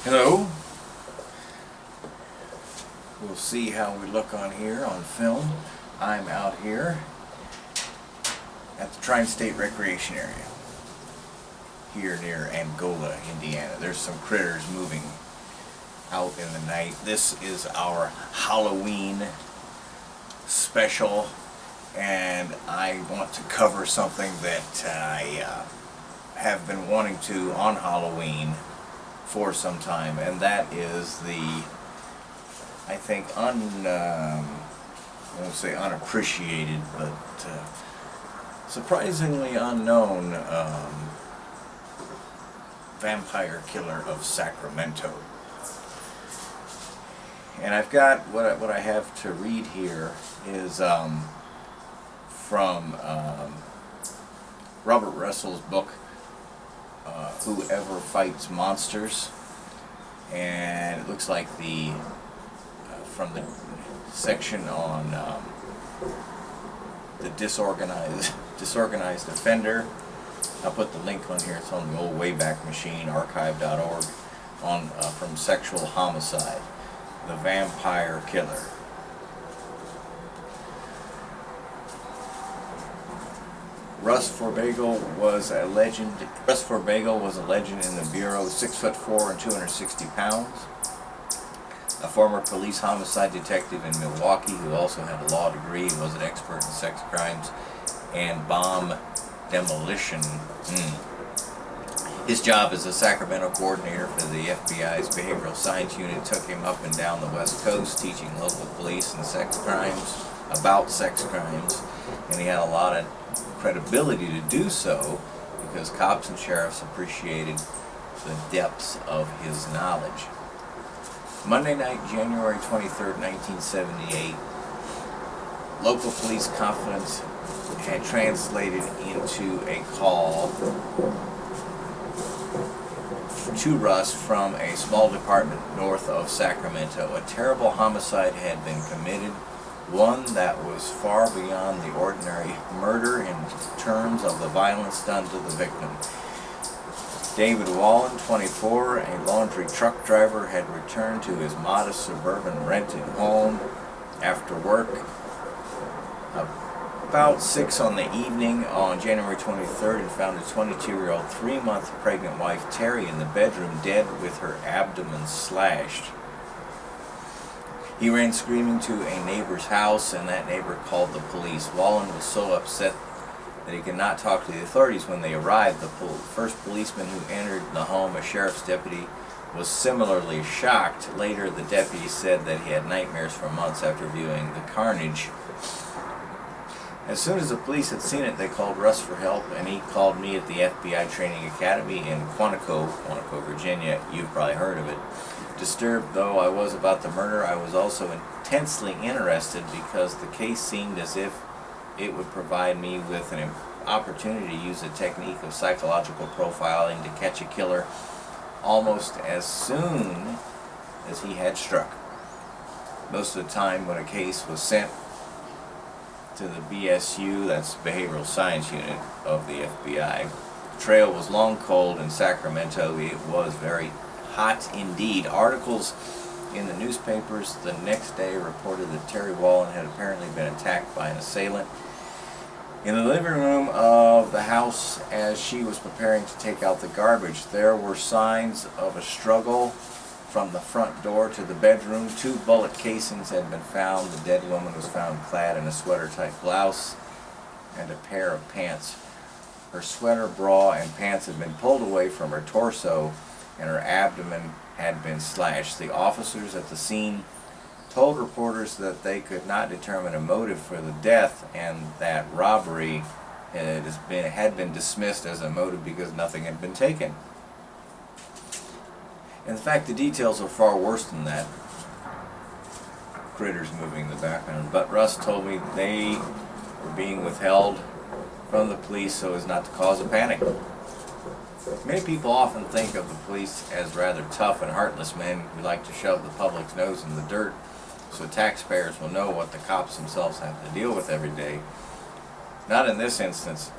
Hello. We'll see how we look on here on film. I'm out here at the Tri-State Recreation Area here near Angola, Indiana. There's some critters moving out in the night. This is our Halloween special, and I want to cover something that I have been wanting to on Halloween for some time, and that is the, I think, I won't say unappreciated, but surprisingly unknown Vampire Killer of Sacramento. And I've got, what I have to read here is from Robert Ressler's book, Whoever Fights Monsters, and it looks like the from the section on the disorganized offender. I'll put the link on here. It's on the old Wayback Machine, archive.org, on from sexual homicide, the Vampire Killer. Ressler was a legend. Ressler was a legend in the bureau, 6'4" and 260 pounds. A former police homicide detective in Milwaukee who also had a law degree and was an expert in sex crimes and bomb demolition. His job as a Sacramento coordinator for the FBI's Behavioral Science Unit took him up and down the West Coast teaching local police and sex crimes, about sex crimes, and he had a lot of credibility to do so because cops and sheriffs appreciated the depths of his knowledge. Monday night, January 23rd, 1978, local police confidence had translated into a call to Russ from a small department north of Sacramento. A terrible homicide had been committed, one that was far beyond the ordinary murder in terms of the violence done to the victim. David Wallen, 24, a laundry truck driver, had returned to his modest suburban rented home after work about 6 on the evening on January 23rd and found a 22-year-old 3-month pregnant wife, Terry, in the bedroom dead with her abdomen slashed. He ran screaming to a neighbor's house, and that neighbor called the police. Wallen was so upset that he could not talk to the authorities when they arrived. The first policeman who entered the home, a sheriff's deputy, was similarly shocked. Later, the deputy said that he had nightmares for months after viewing the carnage. As soon as the police had seen it, they called Russ for help, and he called me at the FBI Training Academy in Quantico, Virginia. You've probably heard of it. Disturbed though I was about the murder, I was also intensely interested because the case seemed as if it would provide me with an opportunity to use a technique of psychological profiling to catch a killer almost as soon as he had struck. Most of the time when a case was sent to the BSU, that's Behavioral Science Unit of the FBI, the trail was long cold in Sacramento. It was very hot indeed. Articles in the newspapers the next day reported that Terry Wallen had apparently been attacked by an assailant in the living room of the house as she was preparing to take out the garbage. There were signs of a struggle from the front door to the bedroom. 2 bullet casings had been found. The dead woman was found clad in a sweater-type blouse and a pair of pants. Her sweater, bra, and pants had been pulled away from her torso, and her abdomen had been slashed. The officers at the scene told reporters that they could not determine a motive for the death and that robbery had been dismissed as a motive because nothing had been taken. In fact, the details are far worse than that. Critters moving in the background. But Russ told me they were being withheld from the police so as not to cause a panic. Many people often think of the police as rather tough and heartless men who like to shove the public's nose in the dirt so taxpayers will know what the cops themselves have to deal with every day. Not in this instance.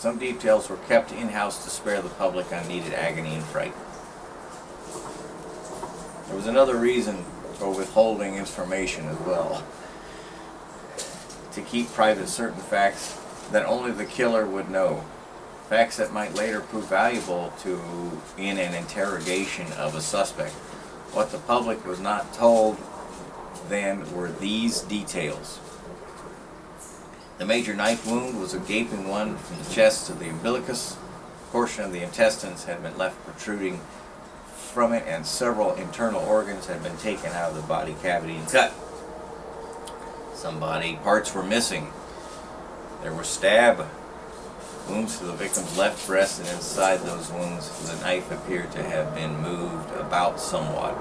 Some details were kept in-house to spare the public unneeded agony and fright. There was another reason for withholding information as well. To keep private certain facts that only the killer would know. Facts that might later prove valuable in an interrogation of a suspect. What the public was not told then were these details. The major knife wound was a gaping one from the chest to the umbilicus. A portion of the intestines had been left protruding from it, and several internal organs had been taken out of the body cavity and cut. Some body parts were missing. There were stab wounds to the victim's left breast, and inside those wounds the knife appeared to have been moved about somewhat.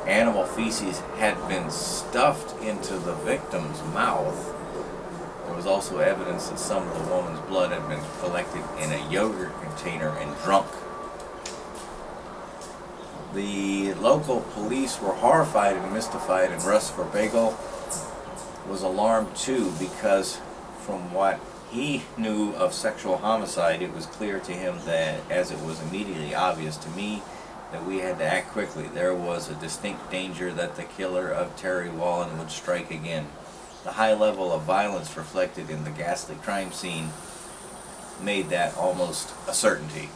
Animal feces had been stuffed into the victim's mouth. There was also evidence that some of the woman's blood had been collected in a yogurt container and drunk. The local police were horrified and mystified, and Ressler Bagel was alarmed too, because from what he knew of sexual homicide, it was clear to him that, as it was immediately obvious to me, that we had to act quickly. There was a distinct danger that the killer of Terry Wallen would strike again. The high level of violence reflected in the ghastly crime scene made that almost a certainty.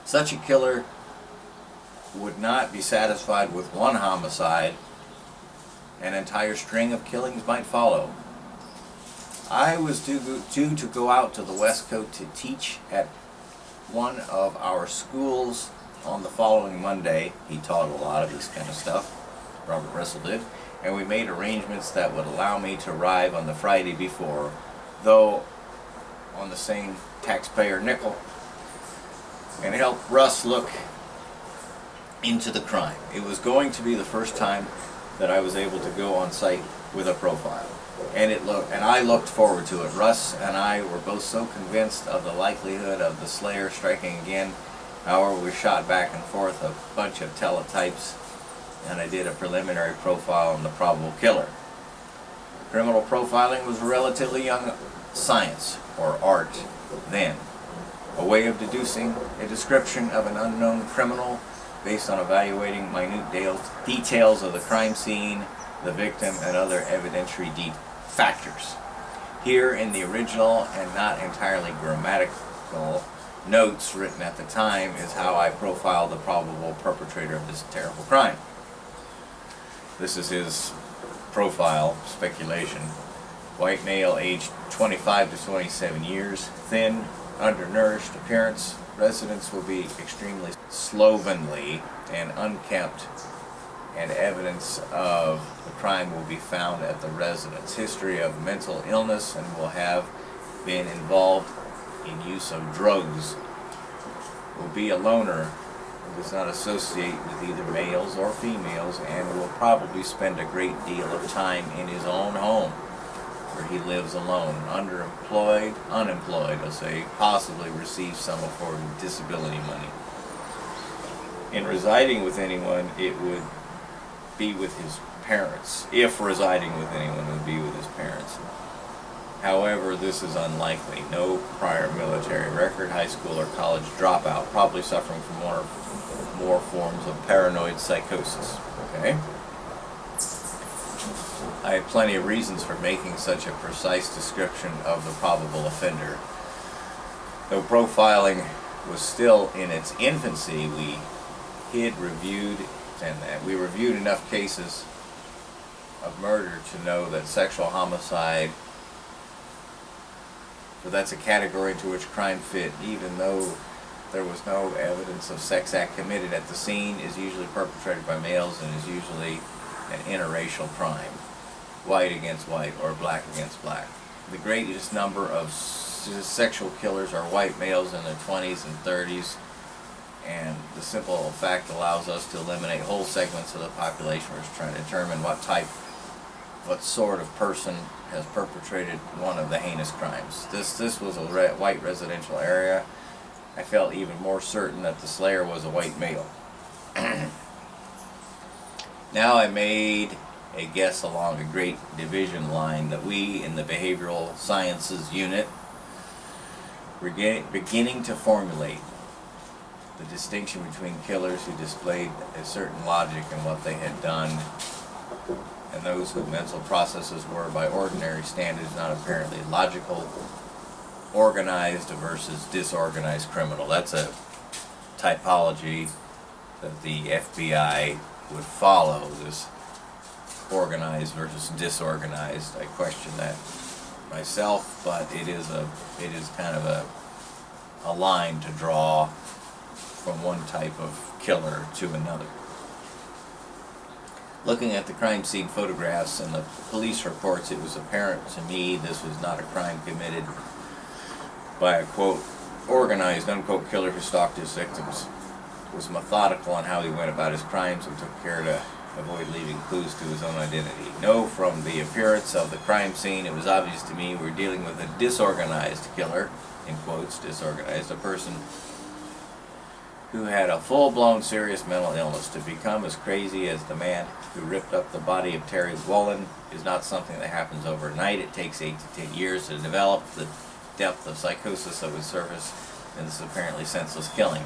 Such a killer would not be satisfied with one homicide. An entire string of killings might follow. I was due to go out to the West Coast to teach at one of our schools on the following Monday. He taught a lot of this kind of stuff, Robert Ressler did, and we made arrangements that would allow me to arrive on the Friday before, though on the same taxpayer nickel, and help Russ look into the crime. It was going to be the first time that I was able to go on site with a profile, and I looked forward to it. Russ and I were both so convinced of the likelihood of the slayer striking again. However, we shot back and forth a bunch of teletypes, and I did a preliminary profile on the probable killer. Criminal profiling was a relatively young science, or art, then. A way of deducing a description of an unknown criminal based on evaluating minute details of the crime scene, the victim, and other evidentiary factors. Here in the original and not entirely grammatical notes written at the time is how I profiled the probable perpetrator of this terrible crime. This is his profile, speculation. White male, aged 25 to 27 years, thin, undernourished appearance. Residence will be extremely slovenly and unkempt, and evidence of the crime will be found at the residence. History of mental illness, and will have been involved in use of drugs. Will be a loner who does not associate with either males or females, and will probably spend a great deal of time in his own home, where he lives alone, underemployed, unemployed, I'll say, possibly receives some form of disability money. In residing with anyone, it would be with his parents. If residing with anyone, it would be with his parents. However, this is unlikely. No prior military record, high school or college dropout, probably suffering from one or more forms of paranoid psychosis. Okay? I had plenty of reasons for making such a precise description of the probable offender. Though profiling was still in its infancy, we reviewed enough cases of murder to know that sexual homicide, for that's a category into which crime fit, even though there was no evidence of sex act committed at the scene, is usually perpetrated by males and is usually an interracial crime. White against white or black against black. The greatest number of sexual killers are white males in their 20s and 30s, and the simple fact allows us to eliminate whole segments of the population. We're just trying to determine what sort of person has perpetrated one of the heinous crimes. This was a white residential area. I felt even more certain that the slayer was a white male. Now I made a guess along a great division line that we in the behavioral sciences unit beginning to formulate the distinction between killers who displayed a certain logic in what they had done and those whose mental processes were, by ordinary standards, not apparently logical, organized versus disorganized criminal. That's a typology that the FBI would follow, this organized versus disorganized. I question that myself, but it is kind of a line to draw from one type of killer to another. Looking at the crime scene photographs and the police reports, it was apparent to me this was not a crime committed by a, quote, organized, unquote, killer who stalked his victims. Was methodical in how he went about his crimes and took care to avoid leaving clues to his own identity. No, from the appearance of the crime scene, it was obvious to me we're dealing with a disorganized killer, in quotes, disorganized, a person who had a full-blown serious mental illness. To become as crazy as the man who ripped up the body of Terry Wallin is not something that happens overnight. It takes 8 to 10 years to develop the depth of psychosis that would surface in this apparently senseless killing.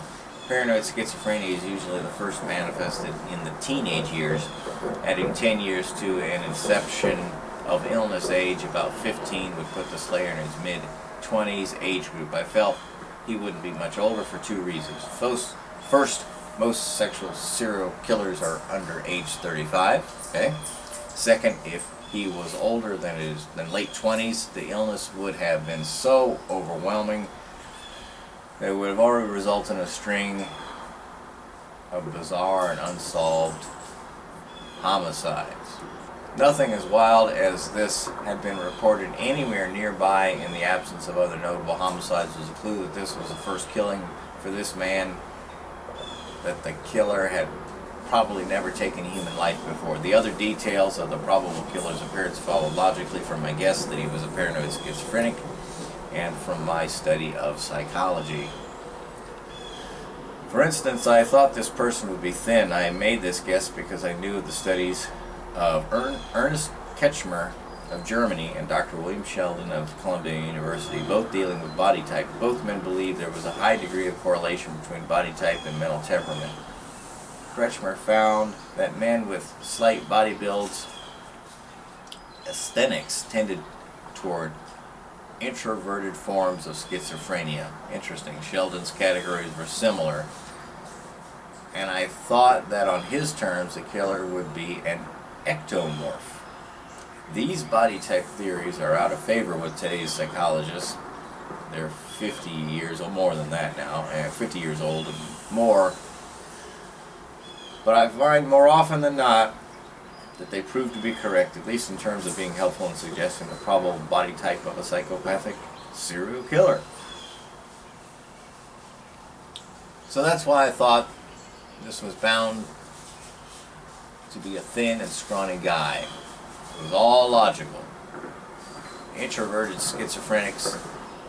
Paranoid schizophrenia is usually the first manifested in the teenage years, adding 10 years to an inception of illness age. About 15 would put the slayer in his mid-20s age group. I felt he wouldn't be much older for two reasons. First, most sexual serial killers are under age 35. Okay. Second, if he was older than late 20s, the illness would have been so overwhelming that it would have already resulted in a string of bizarre and unsolved homicides. Nothing as wild as this had been reported anywhere nearby in the absence of other notable homicides was a clue that this was the first killing for this man, that the killer had probably never taken human life before. The other details of the probable killer's appearance followed logically from my guess that he was a paranoid schizophrenic and from my study of psychology. For instance, I thought this person would be thin. I made this guess because I knew of the studies of Ernest Kretschmer of Germany and Dr. William Sheldon of Columbia University, both dealing with body type. Both men believed there was a high degree of correlation between body type and mental temperament. Kretschmer found that men with slight body builds, asthenics, tended toward introverted forms of schizophrenia. Interesting. Sheldon's categories were similar, and I thought that on his terms the killer would be an ectomorph. These body type theories are out of favor with today's psychologists. They're 50 years or more than that now, 50 years old and more. But I find more often than not that they prove to be correct, at least in terms of being helpful in suggesting the probable body type of a psychopathic serial killer. So that's why I thought this was bound to be a thin and scrawny guy. It was all logical. Introverted schizophrenics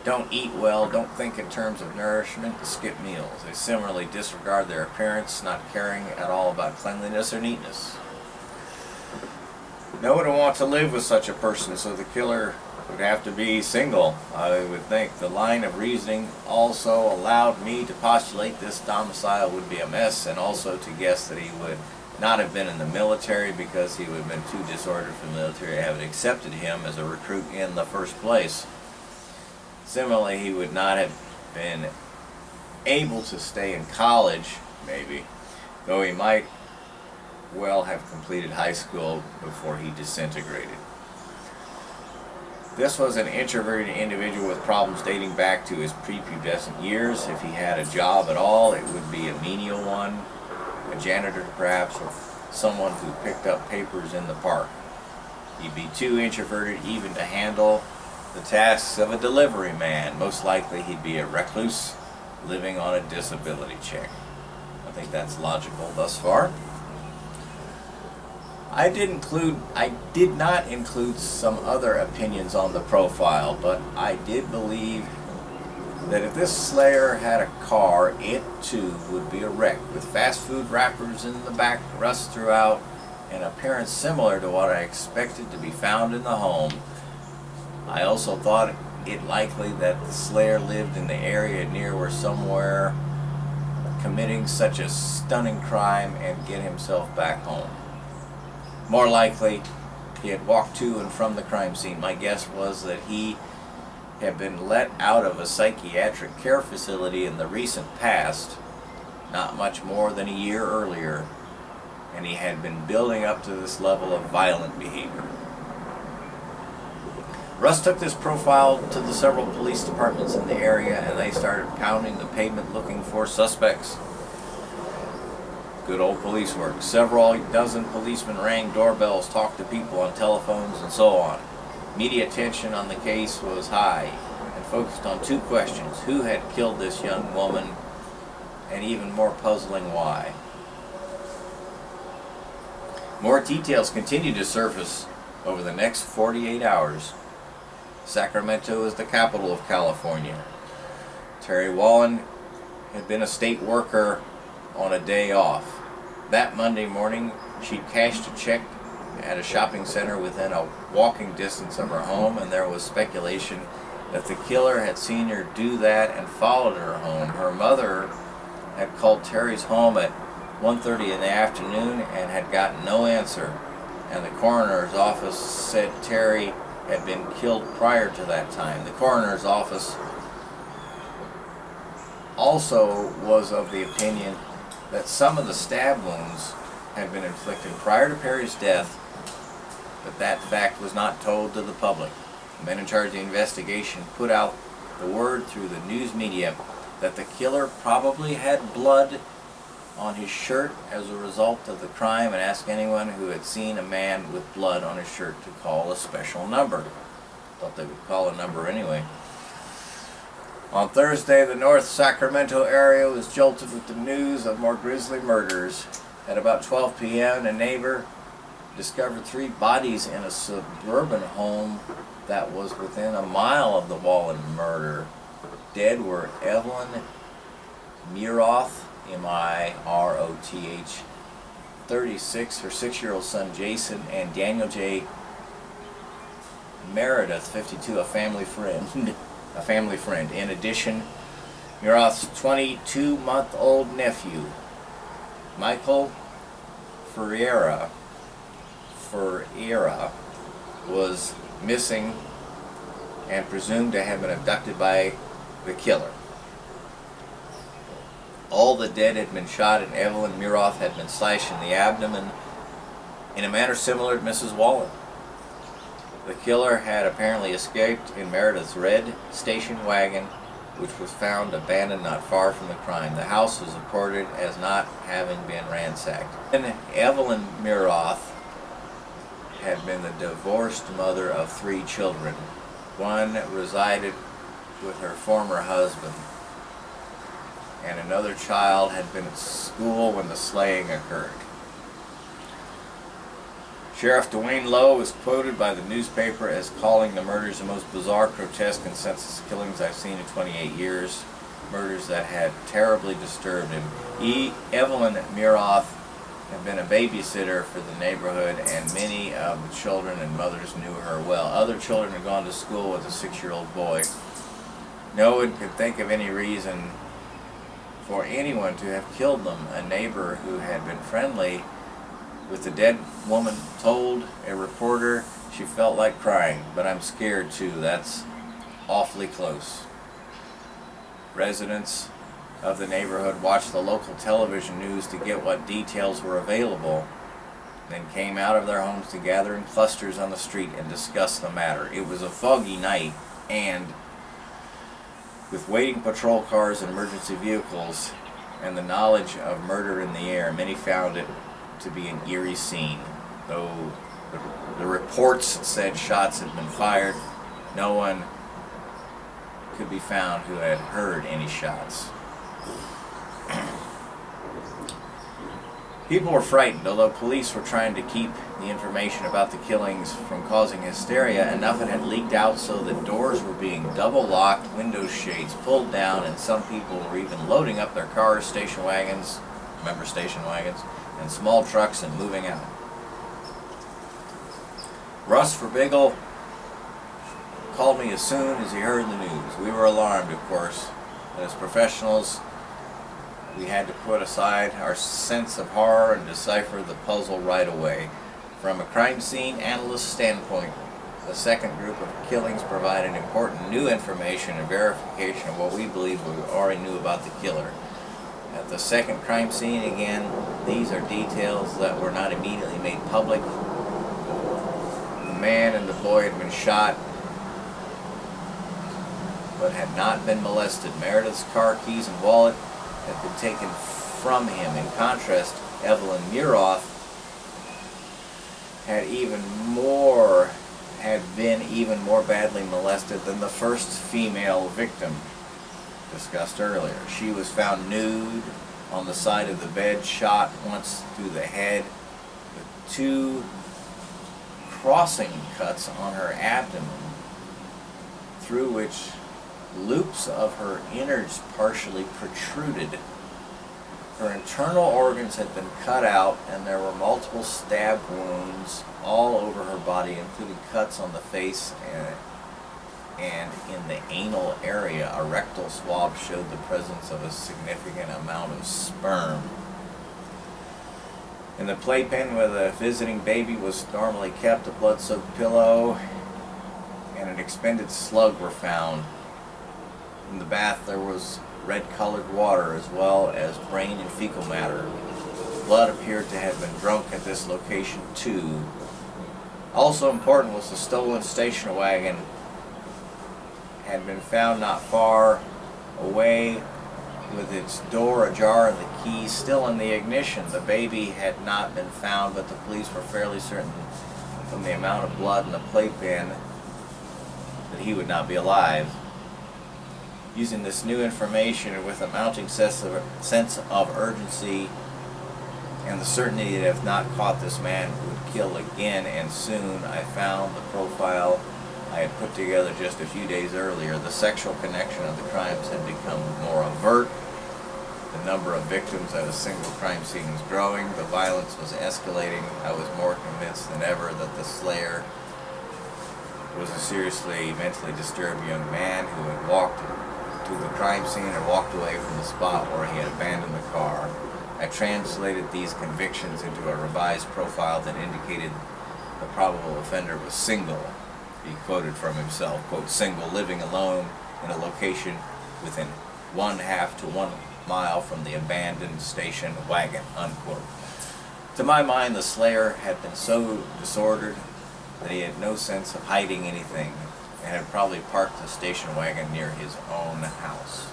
don't eat well, don't think in terms of nourishment, skip meals. They similarly disregard their appearance, not caring at all about cleanliness or neatness. No one would want to live with such a person, so the killer would have to be single, I would think. The line of reasoning also allowed me to postulate this domicile would be a mess, and also to guess that he would not have been in the military because he would have been too disordered for the military to have accepted him as a recruit in the first place. Similarly, he would not have been able to stay in college, maybe, though he might well have completed high school before he disintegrated. This was an introverted individual with problems dating back to his prepubescent years. If he had a job at all, it would be a menial one, a janitor perhaps, or someone who picked up papers in the park. He'd be too introverted even to handle the tasks of a delivery man. Most likely he'd be a recluse living on a disability check. I think that's logical thus far. I did not include some other opinions on the profile, but I did believe that if this slayer had a car, it too would be a wreck, with fast food wrappers in the back, rust throughout, and appearance similar to what I expected to be found in the home. I also thought it likely that the slayer lived in the area near or somewhere, committing such a stunning crime and get himself back home. More likely, he had walked to and from the crime scene. My guess was that he had been let out of a psychiatric care facility in the recent past, not much more than a year earlier, and he had been building up to this level of violent behavior. Russ took this profile to the several police departments in the area, and they started pounding the pavement looking for suspects. Good old police work. Several dozen policemen rang doorbells, talked to people on telephones, and so on. Media attention on the case was high and focused on two questions: who had killed this young woman, and even more puzzling, why. More details continued to surface over the next 48 hours. Sacramento is the capital of California. Terry Wallen had been a state worker on a day off. That Monday morning, she cashed a check at a shopping center within a walking distance of her home, and there was speculation that the killer had seen her do that and followed her home. Her mother had called Terry's home at 1:30 in the afternoon and had gotten no answer, and the coroner's office said Terry had been killed prior to that time. The coroner's office also was of the opinion that some of the stab wounds had been inflicted prior to Perry's death, but that fact was not told to the public. The men in charge of the investigation put out the word through the news media that the killer probably had blood on his shirt as a result of the crime, and asked anyone who had seen a man with blood on his shirt to call a special number. Thought they would call a number anyway. On Thursday, the North Sacramento area was jolted with the news of more grisly murders. At about 12 p.m., a neighbor discovered 3 bodies in a suburban home that was within a mile of the Wallen murder. Dead were Evelyn Miroth, M-I-R-O-T-H, 36, her 6-year-old son Jason, and Daniel J. Meredith, 52, a family friend. In addition, Miroth's 22-month-old nephew, Michael Ferreira, was missing and presumed to have been abducted by the killer. All the dead had been shot, and Evelyn Miroth had been slashed in the abdomen in a manner similar to Mrs. Wallen. The killer had apparently escaped in Meredith's red station wagon, which was found abandoned not far from the crime. The house was reported as not having been ransacked. And Evelyn Miroth had been the divorced mother of 3 children. One resided with her former husband, and another child had been at school when the slaying occurred. Sheriff Dwayne Lowe was quoted by the newspaper as calling the murders the most bizarre, grotesque, and senseless killings I've seen in 28 years. Murders that had terribly disturbed him. Evelyn Miroth had been a babysitter for the neighborhood, and many of the children and mothers knew her well. Other children had gone to school with a 6-year-old boy. No one could think of any reason for anyone to have killed them. A neighbor who had been friendly with the dead woman told a reporter she felt like crying, but I'm scared too. That's awfully close. Residents of the neighborhood watched the local television news to get what details were available, then came out of their homes to gather in clusters on the street and discuss the matter. It was a foggy night, and with waiting patrol cars and emergency vehicles and the knowledge of murder in the air, many found it to be an eerie scene. Though the reports said shots had been fired, no one could be found who had heard any shots. People were frightened. Although police were trying to keep the information about the killings from causing hysteria, enough had leaked out so that doors were being double locked, window shades pulled down, and some people were even loading up their cars, station wagons, and small trucks and moving out. Russ Verbigel called me as soon as he heard the news. We were alarmed, of course, but as professionals, we had to put aside our sense of horror and decipher the puzzle right away. From a crime scene analyst standpoint, the second group of killings provided important new information and verification of what we believe we already knew about the killer. At the second crime scene, again, these are details that were not immediately made public. The man and the boy had been shot, but had not been molested. Meredith's car keys and wallet had been taken from him. In contrast, Evelyn Muroff had been even more badly molested than the first female victim discussed earlier. She was found nude on the side of the bed, shot once through the head, with 2 crossing cuts on her abdomen, through which loops of her innards partially protruded. Her internal organs had been cut out, and there were multiple stab wounds all over her body, including cuts on the face and in the anal area. A rectal swab showed the presence of a significant amount of sperm. In the playpen where the visiting baby was normally kept, a blood-soaked pillow and an expended slug were found. In the bath there was red-colored water as well as brain and fecal matter. Blood appeared to have been drunk at this location too. Also important was the stolen station wagon had been found not far away with its door ajar and the keys still in the ignition. The baby had not been found, but the police were fairly certain from the amount of blood in the playpen that he would not be alive. Using this new information and with a mounting sense of urgency and the certainty that if not caught, this man would kill again and soon, I found the profile I had put together just a few days earlier. The sexual connection of the crimes had become more overt. The number of victims at a single crime scene was growing. The violence was escalating. I was more convinced than ever that the slayer was a seriously mentally disturbed young man who had walked to the crime scene and walked away from the spot where he had abandoned the car. I translated these convictions into a revised profile that indicated the probable offender was single. He quoted from himself, quote, single, living alone in a location within 1/2 to 1 mile from the abandoned station wagon, unquote. To my mind, the slayer had been so disordered that he had no sense of hiding anything and had probably parked the station wagon near his own house.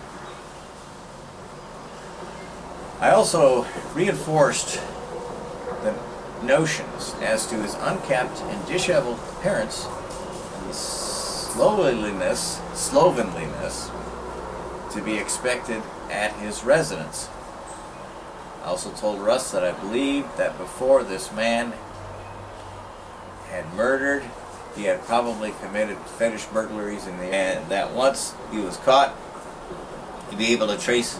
I also reinforced the notions as to his unkempt and disheveled appearance and the slovenliness to be expected at his residence. I also told Russ that I believed that before this man had murdered, he had probably committed fetish burglaries in the end, that once he was caught, he'd be able to trace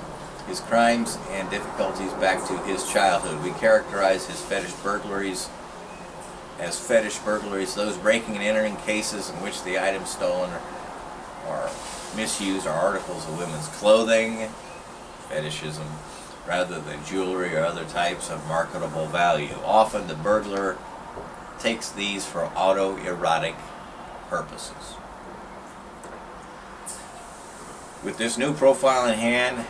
his crimes and difficulties back to his childhood. We characterize his fetish burglaries as fetish burglaries, those breaking and entering cases in which the items stolen or misused are articles of women's clothing, fetishism, rather than jewelry or other types of marketable value. Often the burglar takes these for autoerotic purposes. With this new profile in hand,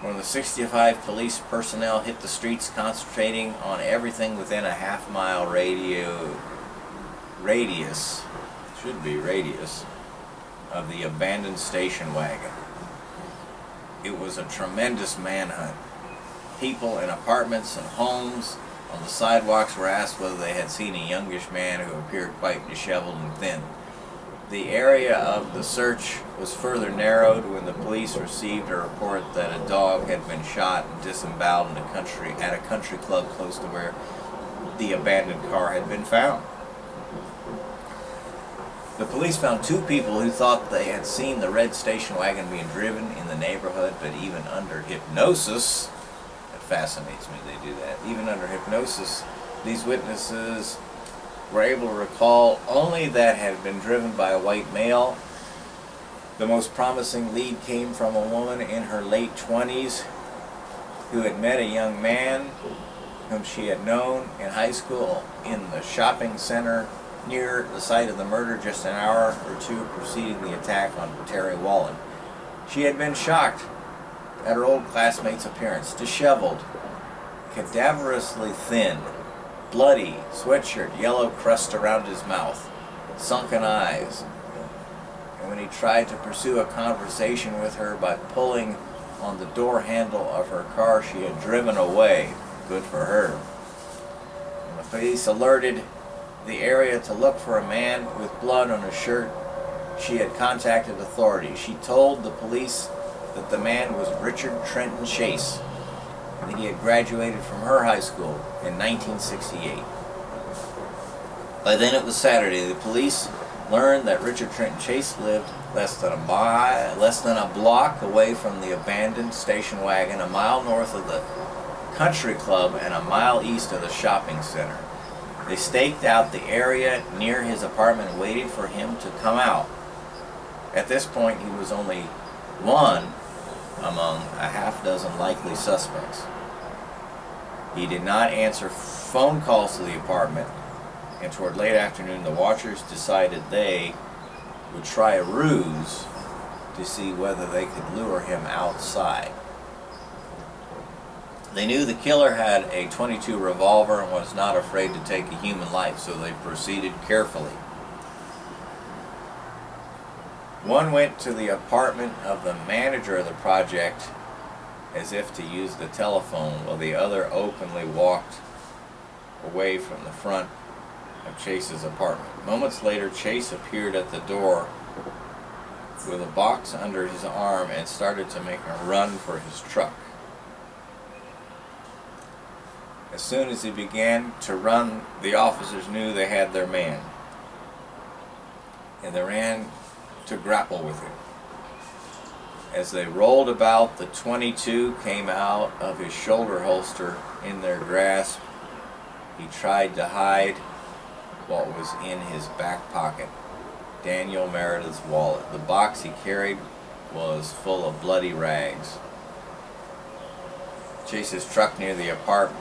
more than 65 police personnel hit the streets, concentrating on everything within a half-mile radius of the abandoned station wagon. It was a tremendous manhunt. People in apartments and homes on the sidewalks were asked whether they had seen a youngish man who appeared quite disheveled and thin. The area of the search was further narrowed when the police received a report that a dog had been shot and disemboweled at a country club close to where the abandoned car had been found. The police found 2 people who thought they had seen the red station wagon being driven in the neighborhood, but even under hypnosis, it fascinates me they do that, even under hypnosis, these witnesses were able to recall only that had been driven by a white male The most promising lead came from a woman in her late 20s who had met a young man whom she had known in high school in the shopping center near the site of the murder just an hour or two preceding the attack on Terry Wallen. She had been shocked at her old classmate's appearance, disheveled, cadaverously thin, bloody, sweatshirt, yellow crust around his mouth, sunken eyes. And when he tried to pursue a conversation with her by pulling on the door handle of her car, she had driven away. Good for her. When the police alerted the area to look for a man with blood on his shirt, she had contacted authorities. She told the police that the man was Richard Trenton Chase, and that he had graduated from her high school in 1968. By then it was Saturday. The police learned that Richard Trenton Chase lived less than a block away from the abandoned station wagon, a mile north of the country club, and a mile east of the shopping center. They staked out the area near his apartment and waited for him to come out. At this point, he was only one among a half dozen likely suspects. He did not answer phone calls to the apartment, and toward late afternoon, the watchers decided they would try a ruse to see whether they could lure him outside. They knew the killer had a .22 revolver and was not afraid to take a human life, so they proceeded carefully. One went to the apartment of the manager of the project as if to use the telephone, while the other openly walked away from the front of Chase's apartment. Moments later, Chase appeared at the door with a box under his arm and started to make a run for his truck. As soon as he began to run, the officers knew they had their man, and they ran to grapple with him. As they rolled about, the .22 came out of his shoulder holster in their grasp. He tried to hide what was in his back pocket, Daniel Meredith's wallet. The box he carried was full of bloody rags. Chase's truck near the apartment.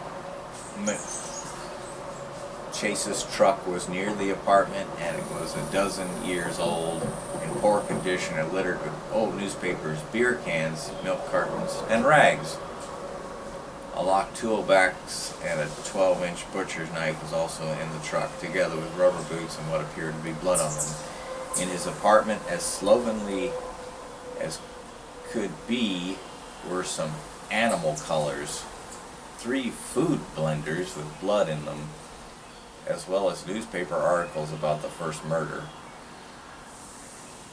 Chase's truck was near the apartment, and it was a dozen years old, in poor condition and littered with old newspapers, beer cans, milk cartons, and rags. A locked toolbox and a 12-inch butcher's knife was also in the truck, together with rubber boots and what appeared to be blood on them. In his apartment, as slovenly as could be, were some animal colors, 3 food blenders with blood in them, as well as newspaper articles about the first murder.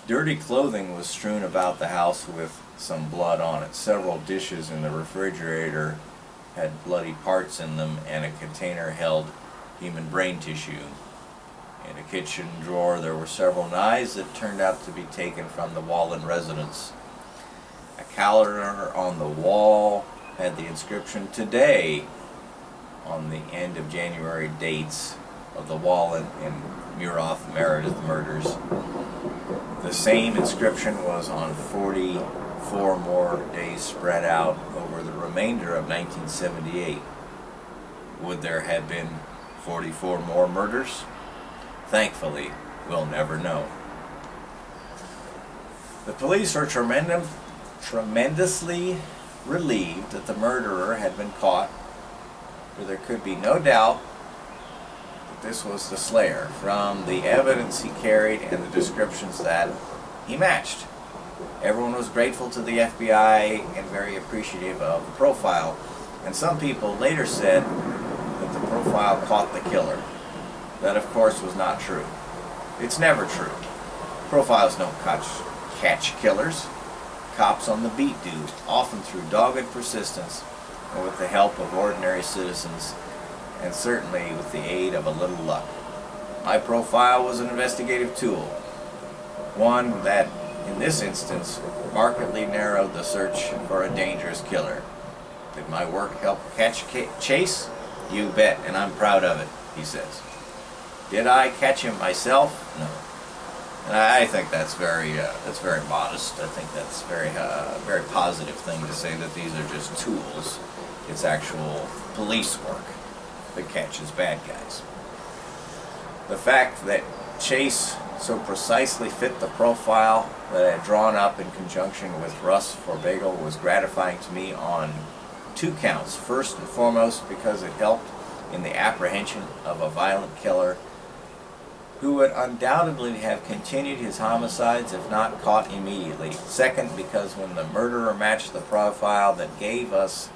Dirty clothing was strewn about the house with some blood on it. Several dishes in the refrigerator had bloody parts in them, and a container held human brain tissue. In a kitchen drawer there were several knives that turned out to be taken from the Wallen residence. A calendar on the wall had the inscription "Today" on the end of January dates of the Wallen and Muroth Meredith murders. The same inscription was on 44 more days spread out over the remainder of 1978. Would there have been 44 more murders? Thankfully, we'll never know. The police were tremendously relieved that the murderer had been caught, for there could be no doubt that this was the slayer from the evidence he carried and the descriptions that he matched. Everyone was grateful to the FBI and very appreciative of the profile, and some people later said that the profile caught the killer. That, of course, was not true. It's never true. Profiles don't catch killers. Cops on the beat do, often through dogged persistence and with the help of ordinary citizens, and certainly with the aid of a little luck. My profile was an investigative tool, one that, in this instance, markedly narrowed the search for a dangerous killer. Did my work help catch Chase? You bet, and I'm proud of it, he says. Did I catch him myself? No. And I think that's very modest. I think that's very positive thing to say that these are just tools. It's actual police work that catches bad guys. The fact that Chase so precisely fit the profile that I had drawn up in conjunction with Russ for Bagel was gratifying to me on 2 counts. First and foremost, because it helped in the apprehension of a violent killer who would undoubtedly have continued his homicides if not caught immediately. Second, because when the murderer matched the profile that gave us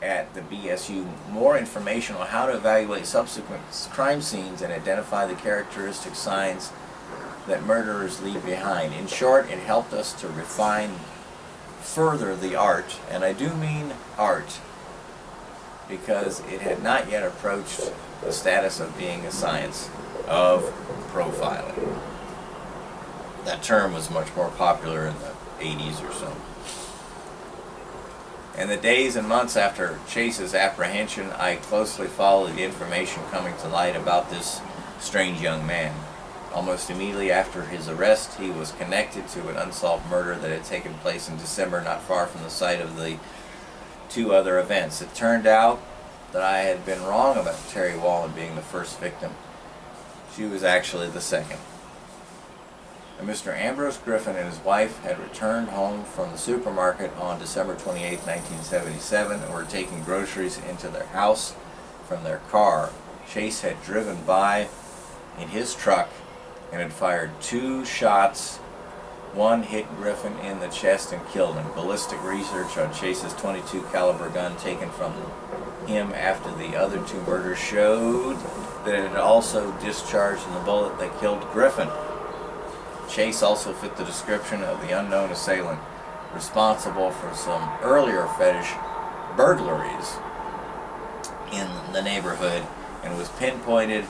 at the BSU more information on how to evaluate subsequent crime scenes and identify the characteristic signs that murderers leave behind. In short, it helped us to refine further the art, and I do mean art, because it had not yet approached the status of being a science of profiling. That term was much more popular in the 80s or so. In the days and months after Chase's apprehension, I closely followed the information coming to light about this strange young man. Almost immediately after his arrest, he was connected to an unsolved murder that had taken place in December, not far from the site of the 2 other events. It turned out that I had been wrong about Terry Wallen being the first victim. She was actually the second. And Mr. Ambrose Griffin and his wife had returned home from the supermarket on December 28, 1977, and were taking groceries into their house from their car. Chase had driven by in his truck and had fired 2 shots. One hit Griffin in the chest and killed him. Ballistic research on Chase's .22 caliber gun taken from him after the other 2 murders showed that it had also discharged in the bullet that killed Griffin. Chase also fit the description of the unknown assailant responsible for some earlier fetish burglaries in the neighborhood and was pinpointed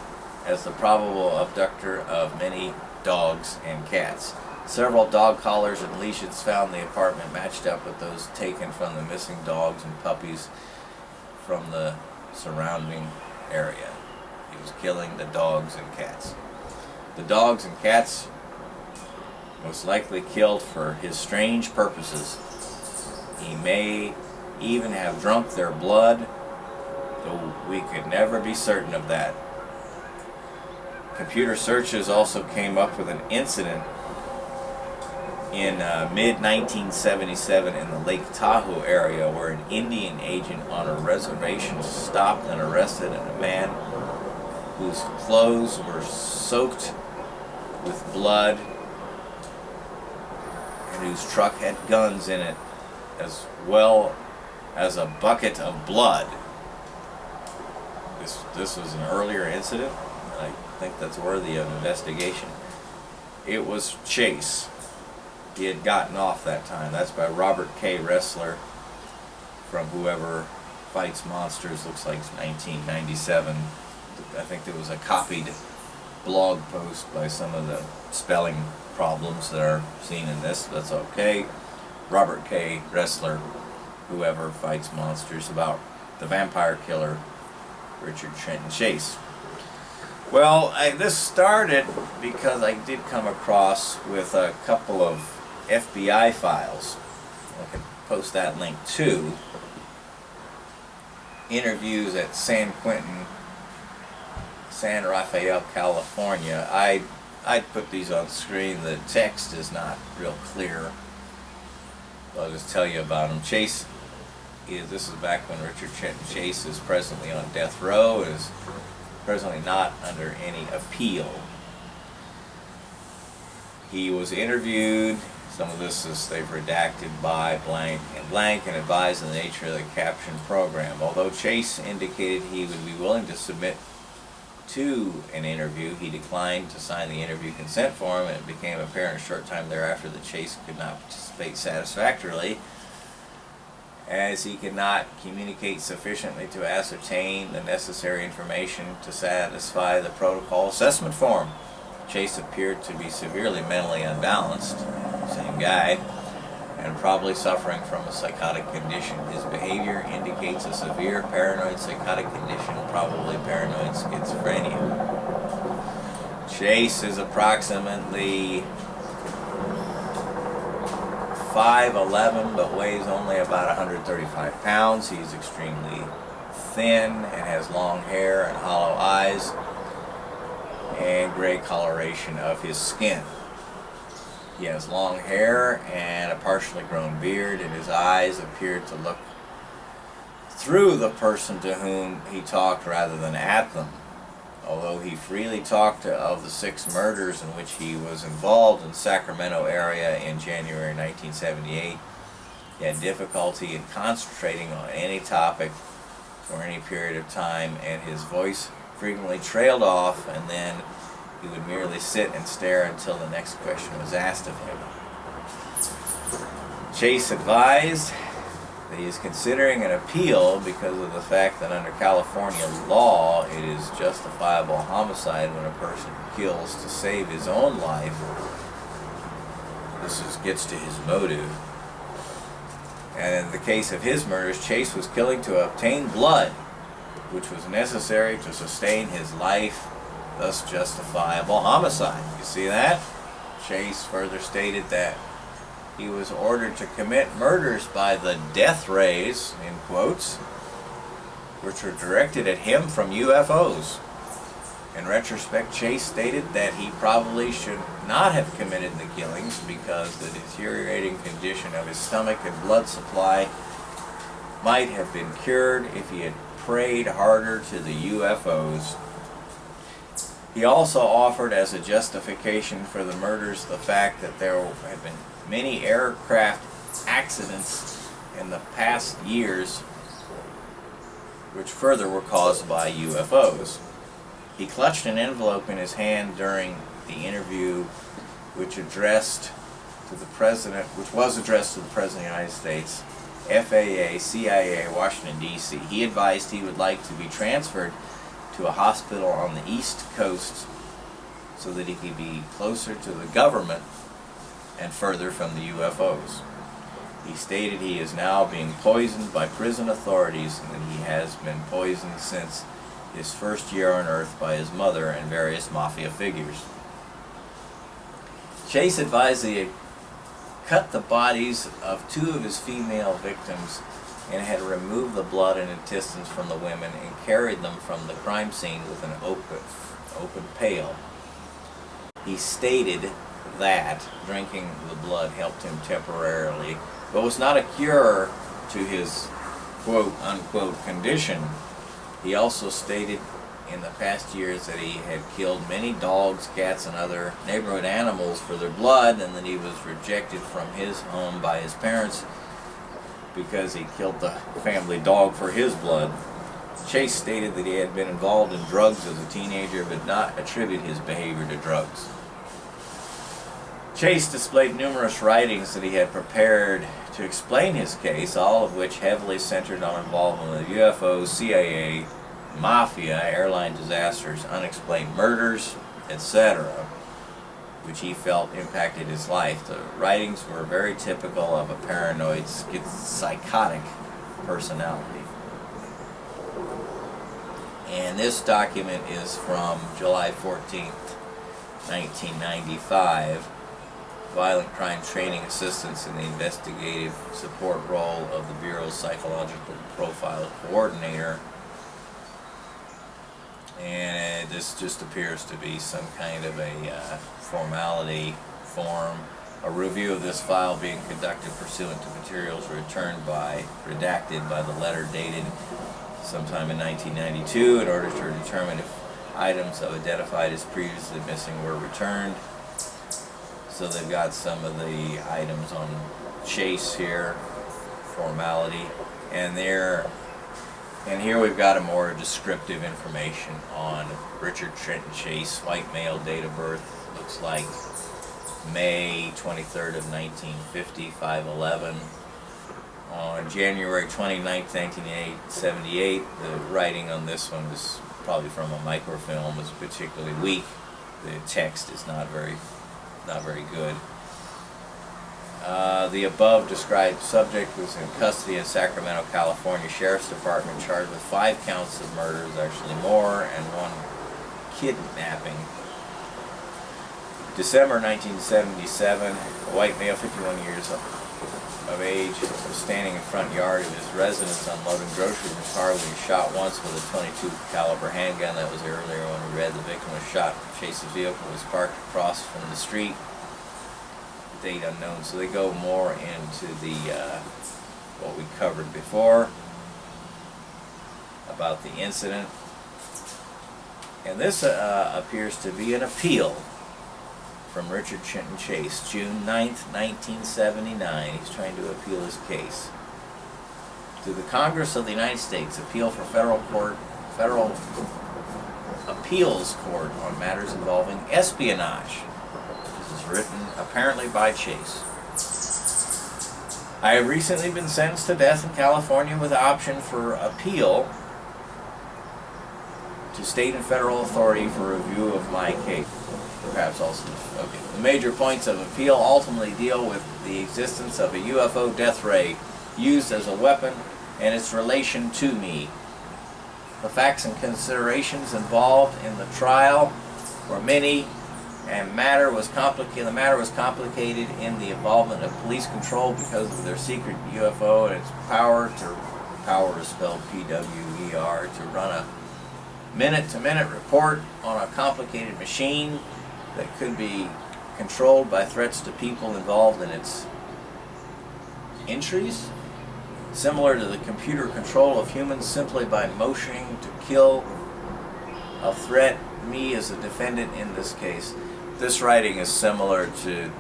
as the probable abductor of many dogs and cats. Several dog collars and leashes found in the apartment matched up with those taken from the missing dogs and puppies from the surrounding area. He was killing the dogs and cats. The dogs and cats most likely killed for his strange purposes. He may even have drunk their blood, though we could never be certain of that. Computer searches also came up with an incident in mid-1977 in the Lake Tahoe area where an Indian agent on a reservation stopped and arrested a man whose clothes were soaked with blood and whose truck had guns in it, as well as a bucket of blood. This was an earlier incident, and I think that's worthy of investigation. It was Chase. He had gotten off that time. That's by Robert K. Ressler from Whoever Fights Monsters, looks like 1997. I think there was a copied blog post by some of the spelling problems that are seen in this. That's okay. Robert K. Ressler, Whoever Fights Monsters, about the vampire killer Richard Trenton Chase. Well, this started because I did come across with a couple of FBI files. I can post that link too. Interviews at San Quentin, San Rafael, California. I'd put these on screen. The text is not real clear. I'll just tell you about him. Chase this is back when Richard Trenton Chase is presently on death row and is presently not under any appeal. He was interviewed. Some of this is they've redacted by blank and advised of the nature of the caption program. Although Chase indicated he would be willing to submit to an interview, he declined to sign the interview consent form, and it became apparent a short time thereafter that Chase could not participate satisfactorily, as he could not communicate sufficiently to ascertain the necessary information to satisfy the protocol assessment form. Chase appeared to be severely mentally unbalanced, same guy, and probably suffering from a psychotic condition. His behavior indicates a severe paranoid psychotic condition, probably paranoid schizophrenia. Chase is approximately 5'11", but weighs only about 135 pounds. He's extremely thin and has long hair and hollow eyes and gray coloration of his skin. He has long hair and a partially grown beard, and his eyes appeared to look through the person to whom he talked rather than at them. Although he freely talked of the 6 murders in which he was involved in the Sacramento area in January 1978, he had difficulty in concentrating on any topic for any period of time, and his voice frequently trailed off, and then he would merely sit and stare until the next question was asked of him. Chase advised that he is considering an appeal because of the fact that under California law it is justifiable homicide when a person kills to save his own life. This gets to his motive. And in the case of his murders, Chase was killing to obtain blood, which was necessary to sustain his life, thus justifiable homicide. You see that? Chase further stated that he was ordered to commit murders by the death rays, in quotes, which were directed at him from UFOs. In retrospect, Chase stated that he probably should not have committed the killings because the deteriorating condition of his stomach and blood supply might have been cured if he had prayed harder to the UFOs. He also offered as a justification for the murders the fact that there had been many aircraft accidents in the past years which further were caused by UFOs. He clutched an envelope in his hand during the interview which was addressed to the President of the United States, FAA, CIA, Washington, D.C. He advised he would like to be transferred to a hospital on the East Coast so that he could be closer to the government and further from the UFOs. He stated he is now being poisoned by prison authorities and that he has been poisoned since his first year on Earth by his mother and various mafia figures. Chase advised that he had cut the bodies of 2 of his female victims and had removed the blood and intestines from the women and carried them from the crime scene with an open pail. He stated that drinking the blood helped him temporarily, but was not a cure to his quote-unquote condition. He also stated in the past years that he had killed many dogs, cats, and other neighborhood animals for their blood, and that he was rejected from his home by his parents because he killed the family dog for his blood. Chase stated that he had been involved in drugs as a teenager but not attribute his behavior to drugs. Chase displayed numerous writings that he had prepared to explain his case, all of which heavily centered on involvement with UFOs, CIA, mafia, airline disasters, unexplained murders, etc., which he felt impacted his life. The writings were very typical of a paranoid, psychotic personality. And this document is from July 14th, 1995. Violent Crime Training Assistance in the Investigative Support Role of the Bureau's Psychological Profile Coordinator. And this just appears to be some kind of a formality form. A review of this file being conducted pursuant to materials redacted by the letter dated sometime in 1992 in order to determine if items identified as previously missing were returned. So they've got some of the items on Chase here, formality, and here we've got a more descriptive information on Richard Trenton Chase, white male, date of birth, looks like May 23rd of 1950, 5'11". On January 29th, 1978, the writing on this one was probably from a microfilm, was particularly weak. The text is not very good. The above described subject was in custody in Sacramento, California Sheriff's Department, charged with 5 counts of murders, actually more, and 1 kidnapping. December 1977, a white male, 51 years of age, was standing in front yard of his residence unloading groceries in his car when he was shot once with a .22 caliber handgun. That was earlier when we read the victim was shot. Chase's vehicle was parked across from the street. Date unknown. So they go more into the what we covered before about the incident. And this appears to be an appeal from Richard Trenton Chase, June 9th, 1979. He's trying to appeal his case to the Congress of the United States. Appeal for Federal Appeals Court on matters involving espionage. This is written apparently by Chase. I have recently been sentenced to death in California with the option for appeal to state and federal authority for review of my case. Perhaps also, okay. The major points of appeal ultimately deal with the existence of a UFO death ray used as a weapon and its relation to me. The facts and considerations involved in the trial were many, and the matter was complicated in the involvement of police control because of their secret UFO and its power is spelled P-W-E-R, to run a minute-to-minute report on a complicated machine that could be controlled by threats to people involved in its entries, similar to the computer control of humans simply by motioning to kill a threat, me as a defendant in this case. This writing is similar to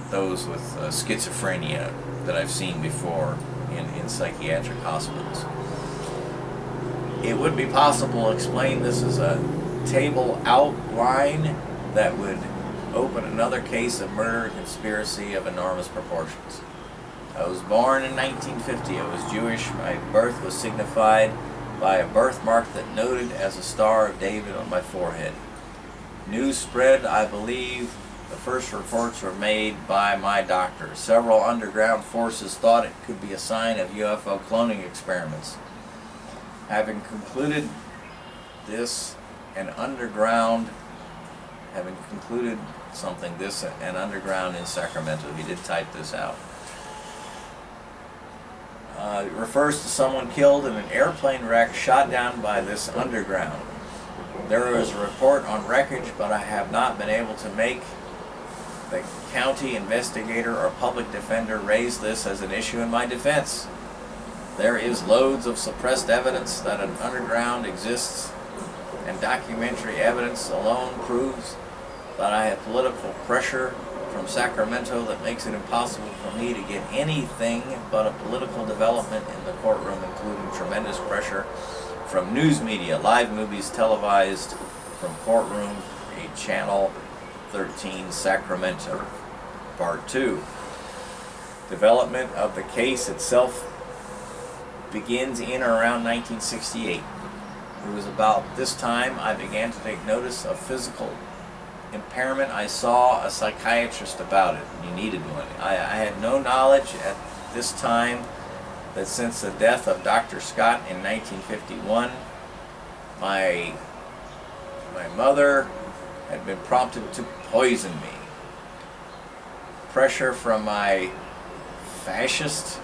those with schizophrenia that I've seen before in psychiatric hospitals. It would be possible to explain this as a table outline that would open another case of murder and conspiracy of enormous proportions. I was born in 1950. I was Jewish. My birth was signified by a birthmark that noted as a Star of David on my forehead. News spread, I believe. The first reports were made by my doctor. Several underground forces thought it could be a sign of UFO cloning experiments. Having concluded an underground in Sacramento. He did type this out. It refers to someone killed in an airplane wreck shot down by this underground. There is a report on wreckage, but I have not been able to make the county investigator or public defender raise this as an issue in my defense. There is loads of suppressed evidence that an underground exists, and documentary evidence alone proves that I have political pressure from Sacramento that makes it impossible for me to get anything but a political development in the courtroom, including tremendous pressure from news media, live movies televised from courtroom, a Channel 13 Sacramento. Part 2. Development of the case itself begins in or around 1968. It was about this time I began to take notice of physical impairment. I saw a psychiatrist about it. You needed one. I had no knowledge at this time that since the death of Dr. Scott in 1951, my mother had been prompted to poison me. Pressure from my fascist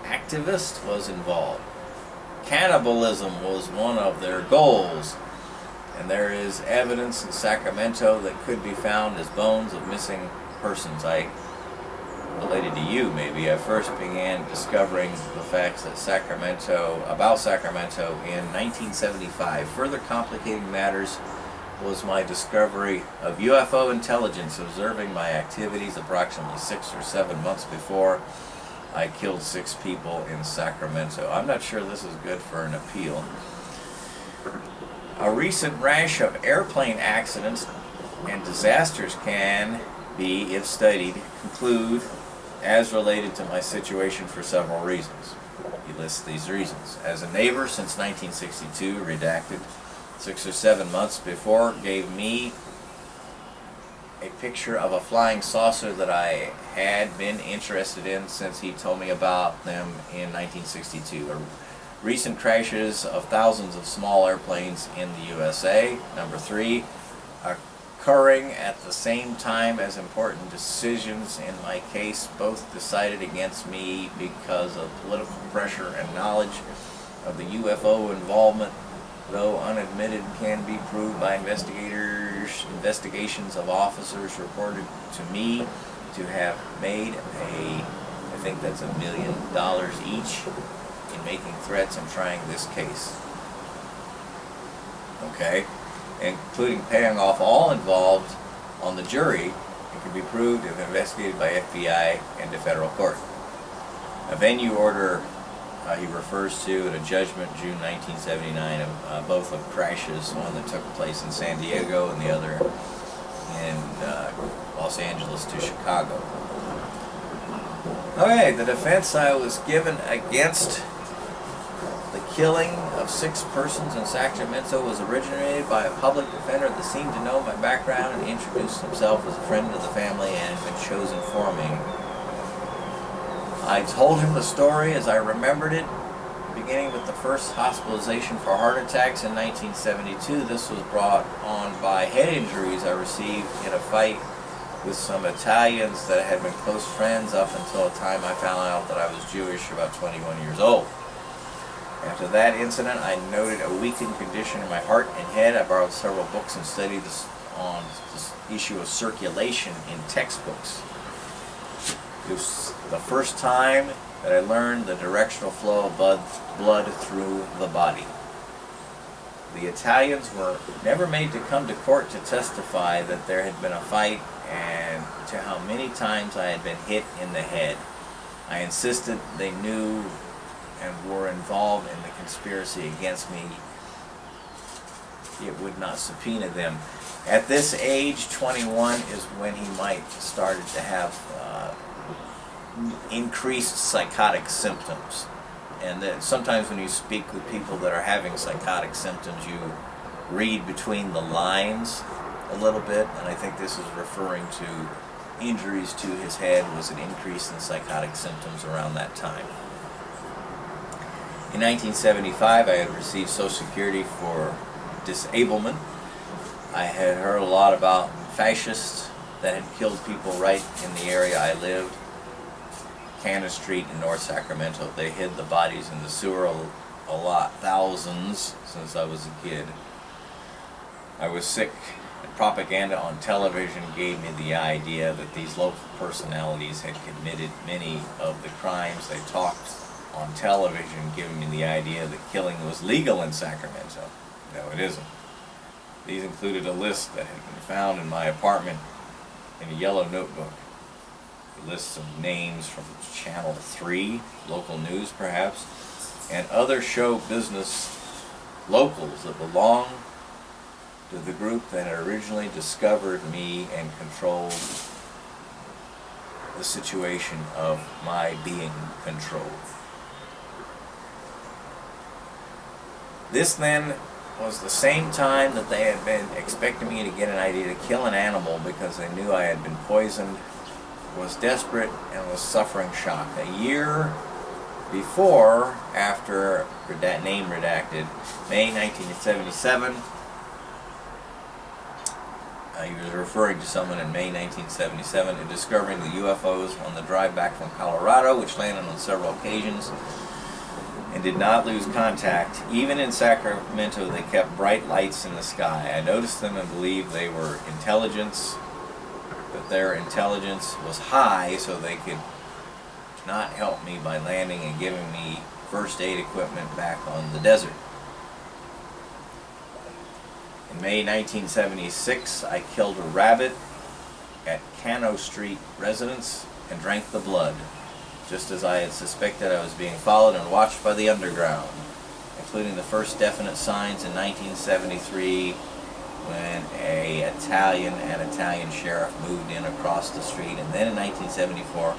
activist was involved. Cannibalism was one of their goals, and there is evidence in Sacramento that could be found as bones of missing persons. I related to you maybe. I first began discovering the facts about Sacramento in 1975. Further complicating matters was my discovery of UFO intelligence observing my activities approximately 6 or 7 months before I killed 6 people in Sacramento. I'm not sure this is good for an appeal. A recent rash of airplane accidents and disasters can be, if studied, conclude as related to my situation for several reasons. He lists these reasons. As a neighbor since 1962, redacted, 6 or 7 months before, gave me a picture of a flying saucer that I had been interested in since he told me about them in 1962. Recent crashes of thousands of small airplanes in the USA. Number 3, a occurring at the same time as important decisions in my case, both decided against me because of political pressure and knowledge of the UFO involvement, though unadmitted, can be proved by investigations of officers reported to me to have made I think that's $1 million each in making threats and trying this case. Okay? Including paying off all involved on the jury. It can be proved if investigated by FBI and the federal court. A venue order he refers to in a judgment June 1979 of both of crashes, one that took place in San Diego and the other in Los Angeles to Chicago. Okay, the defense I was given against the killing of 6 persons in Sacramento was originated by a public defender that seemed to know my background and introduced himself as a friend of the family and had been chosen for me. I told him the story as I remembered it, beginning with the first hospitalization for heart attacks in 1972. This was brought on by head injuries I received in a fight with some Italians that had been close friends up until the time I found out that I was Jewish, about 21 years old. After that incident, I noted a weakened condition in my heart and head. I borrowed several books and studied on this issue of circulation in textbooks. It was the first time that I learned the directional flow of blood through the body. The Italians were never made to come to court to testify that there had been a fight and to how many times I had been hit in the head. I insisted they knew and were involved in the conspiracy against me. It would not subpoena them. At this age, 21, is when he might started to have increased psychotic symptoms. And that sometimes when you speak with people that are having psychotic symptoms, you read between the lines a little bit, and I think this is referring to injuries to his head was an increase in psychotic symptoms around that time. In 1975, I had received Social Security for disablement. I had heard a lot about fascists that had killed people right in the area I lived. Cannon Street in North Sacramento. They hid the bodies in the sewer a lot, thousands, since I was a kid. I was sick, and propaganda on television gave me the idea that these local personalities had committed many of the crimes they talked on television, giving me the idea that killing was legal in Sacramento. No, it isn't. These included a list that had been found in my apartment in a yellow notebook. Lists of names from Channel 3, local news perhaps, and other show business locals that belong to the group that had originally discovered me and controlled the situation of my being controlled. This then was the same time that they had been expecting me to get an idea to kill an animal because they knew I had been poisoned, was desperate, and was suffering shock. A year before, after name redacted, May 1977, he was referring to someone in May 1977 in discovering the UFOs on the drive back from Colorado, which landed on several occasions and did not lose contact. Even in Sacramento, they kept bright lights in the sky. I noticed them and believed they were intelligence, that their intelligence was high, so they could not help me by landing and giving me first aid equipment back on the desert. In May 1976, I killed a rabbit at Cano Street residence and drank the blood, just as I had suspected I was being followed and watched by the underground, including the first definite signs in 1973 when an Italian sheriff moved in across the street, and then in 1974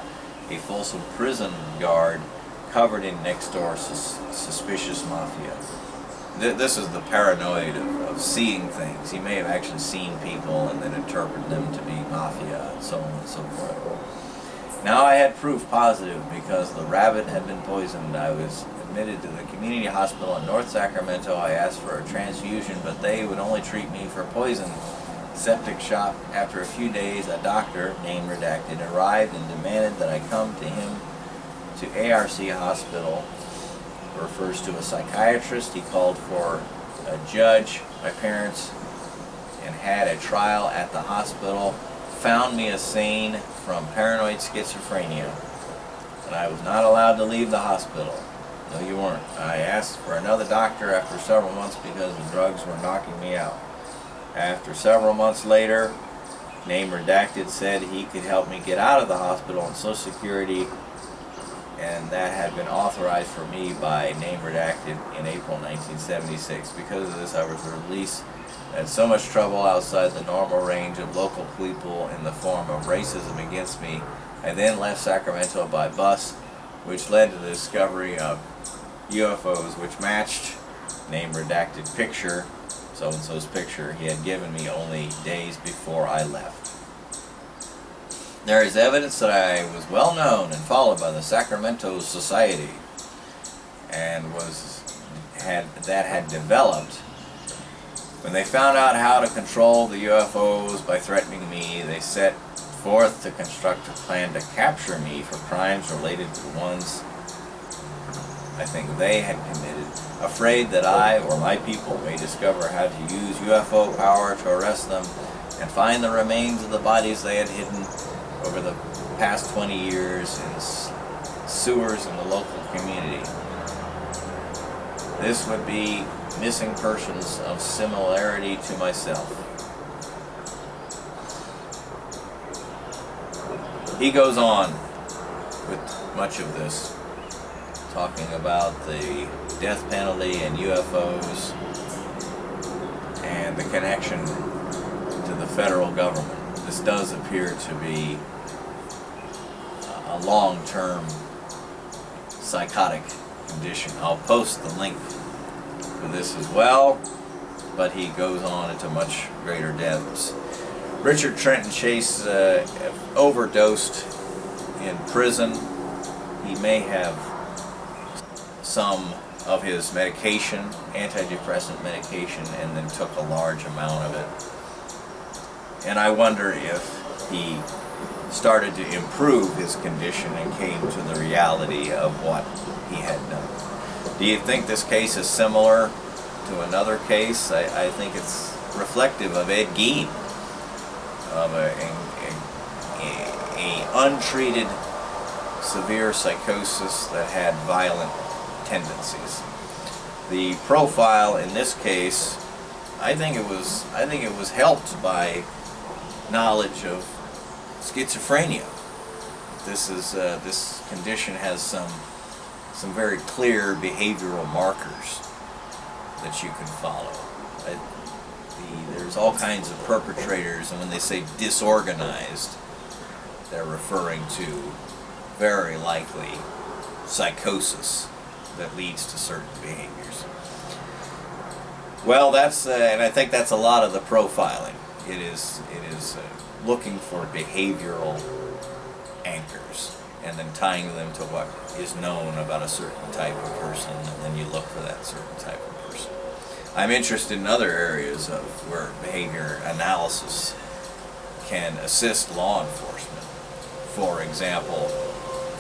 a Folsom prison guard covered in next-door suspicious mafia. This is the paranoid of seeing things. He may have actually seen people and then interpreted them to be mafia and so on and so forth. Now I had proof positive because the rabbit had been poisoned. I was admitted to the community hospital in North Sacramento. I asked for a transfusion, but they would only treat me for poison septic shock. After a few days, a doctor, name redacted, arrived and demanded that I come to him to ARC Hospital. Refers to a psychiatrist. He called for a judge, my parents, and had a trial at the hospital. Found me a sane from paranoid schizophrenia, and I was not allowed to leave the hospital. No, you weren't. I asked for another doctor after several months because the drugs were knocking me out. After several months later, name redacted, said he could help me get out of the hospital on Social Security, and that had been authorized for me by name redacted in April 1976. Because of this, I was released. I had so much trouble outside the normal range of local people in the form of racism against me. I then left Sacramento by bus, which led to the discovery of UFOs, which matched name redacted picture, so-and-so's picture he had given me only days before I left. There is evidence that I was well known and followed by the Sacramento Society, and had developed. When they found out how to control the UFOs by threatening me, they set forth to construct a plan to capture me for crimes related to ones I think they had committed, afraid that I or my people may discover how to use UFO power to arrest them and find the remains of the bodies they had hidden over the past 20 years in sewers in the local community. This would be missing persons of similarity to myself. He goes on with much of this, talking about the death penalty and UFOs and the connection to the federal government. This does appear to be a long-term psychotic condition. I'll post the link for this as well, but he goes on into much greater depths. Richard Trenton Chase overdosed in prison. He may have some of his medication, antidepressant medication, and then took a large amount of it. And I wonder if he started to improve his condition and came to the reality of what he had done. Do you think this case is similar to another case? I think it's reflective of Ed Gein, of a untreated severe psychosis that had violent tendencies. The profile in this case, I think it was helped by knowledge of schizophrenia. This condition has some very clear behavioral markers that you can follow. There's all kinds of perpetrators, and when they say disorganized, they're referring to very likely psychosis that leads to certain behaviors. Well, and I think that's a lot of the profiling. It is looking for behavioral anchors and then tying them to what is known about a certain type of person, and then you look for that certain type of person. I'm interested in other areas of where behavior analysis can assist law enforcement. For example,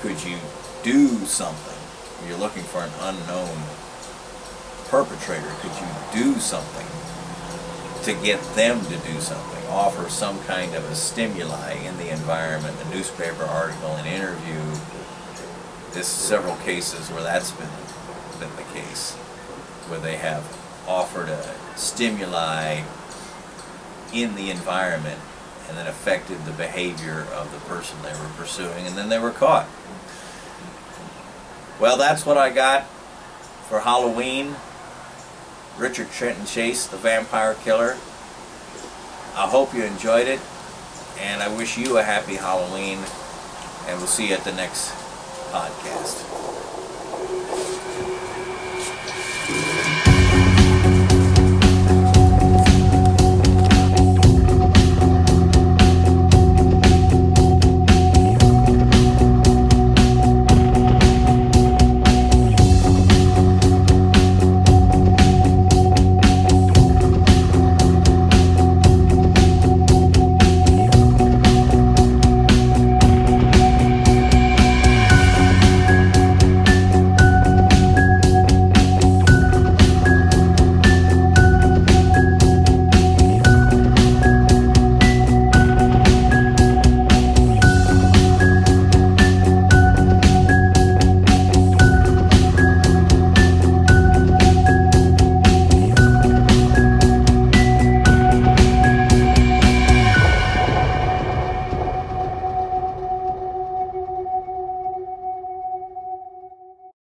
could you do something? You're looking for an unknown perpetrator. Could you do something to get them to do something? Offer some kind of a stimuli in the environment, a newspaper article, an interview. There's several cases where that's been the case, where they have offered a stimuli in the environment and then affected the behavior of the person they were pursuing, and then they were caught. Well, that's what I got for Halloween. Richard Trenton Chase, the Vampire Killer. I hope you enjoyed it, and I wish you a happy Halloween, and we'll see you at the next podcast.